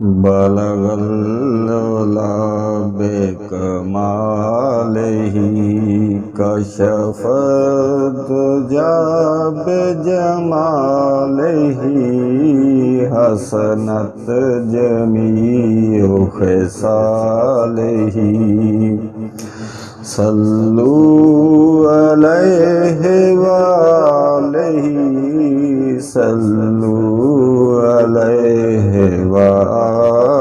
बलगल उला बेकमालिही कशफत जाब जमालिही हसनत जमीउ खिसालिही सल्लू अलैहि वालिही सल्लू अलैहि वालिही।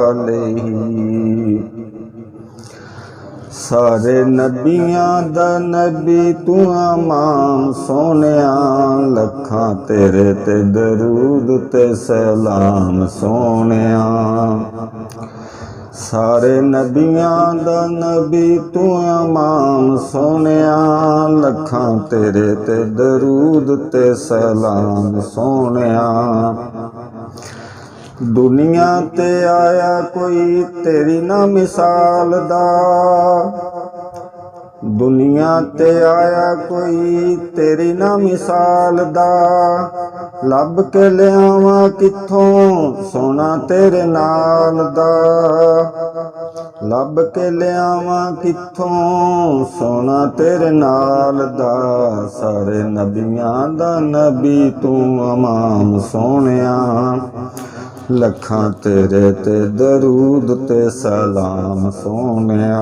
सारे नबियां दा नबी तू इमाम सोनिया, लखां तेरे ते दरूद ते सलाम सोनिया। सारे नबियां दा नबी तू इमाम सोनिया, लखां तेरे ते दरूद ते सलाम सोनिया। दुनिया ते आया कोई तेरी ना मिसाल दा, दुनिया ते आया कोई तेरी ना मिसाल दा। लभ के लियावा किथों सोना तेरे नाल दा, लभ के लियावा किथों सोना तेरे नाल दा। सारे नबियां दा नबी तू इमाम सोनिया, लखां तेरे ते दरूद ते सलाम सोनिया।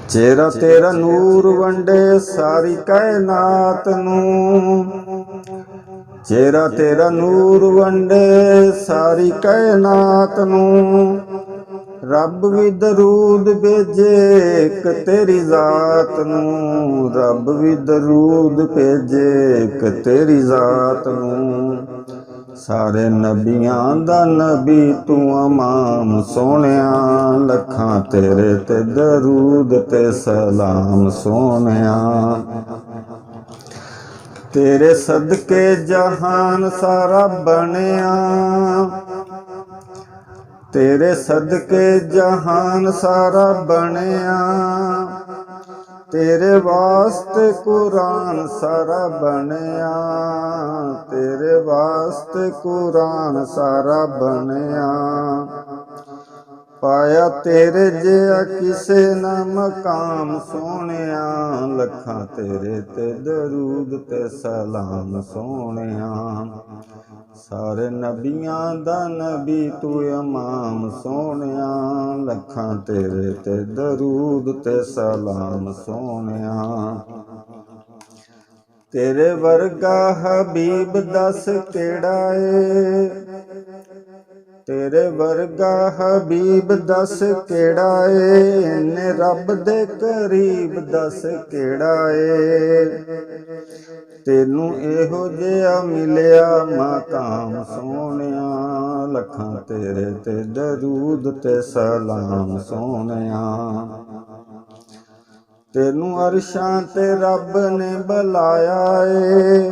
चेहरा तेरा नूर वंडे सारी कायनात नूं, चेहरा तेरा नूर वंडे सारी कायनात नूं। रब भी दरूद भेजे एक तेरी जात नूं, रब भी दरूद भेजे एक तेरी जात नूं। सारे नबियां दा नबी तू इमाम सोनिया, लखां तेरे ते दरूद ते सलाम सोनिया। तेरे सदके जहान सारा बनिया, तेरे सदके जहान सारा बनिया। तेरे वास्ते कुरान सारा बनिया, तेरे वास्ते कुरान सारा बनिया। पाया तेरे जिहा किसे ना मकाम सोनिया, लखां तेरे ते दरूद ते सलाम सोनिया। सारे नबियां दा नबी तू इमाम सोनिया, लखां तेरे ते दरूद ते सलाम सोनिया। तेरे वर्गा हबीब दस केड़ा ए, तेरे वर्गा हबीब दस केड़ा ए। इन्ने रब दे करीब दस केड़ा ए। तेनू एहो जिहा मिलिया मकाम सोनिया, लखां तेरे ते दरूद ते सलाम सोनिया। तेनू अरशां ते रब ने बुलाया ए,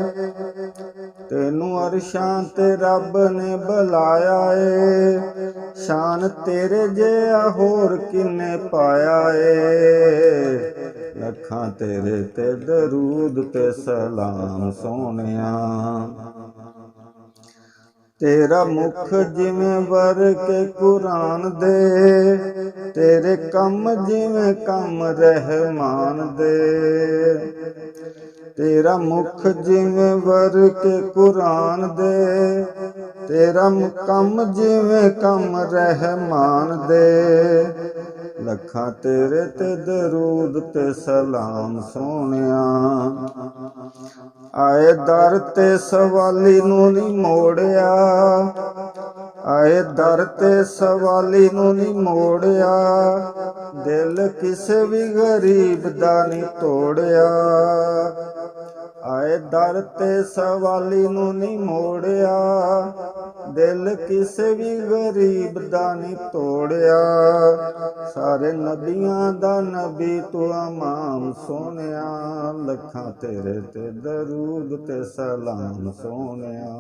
तेनू अरशां ते रब ने बुलाया ए। शान तेरे जिहा होर किन्ने पाया ए, लखां तेरे ते दरूद ते सलाम सोनिया। तेरा मुख जिवें वर के कुरान दे, तेरे कम जिवें कम रहमान दे। तेरा मुख जिवें वर के कुरान दे, तेरा कम जिवें कम रहमान दे। लखां तेरे ते दरूद ते सलाम सोनिया। आए दर ते सवाली नू नी मोड़िया, आए दर ते सवाली नू नी मोड़िया। दिल किसे भी गरीब दा नी तोड़िया, आए दर ते सवाली नू नी मोड़िया। दिल किसे भी गरीब दा नी तोड़िया। सारे नबियां दा नबी तू इमाम सोनिया, लखां तेरे ते दरूद ते सलाम सोनिया।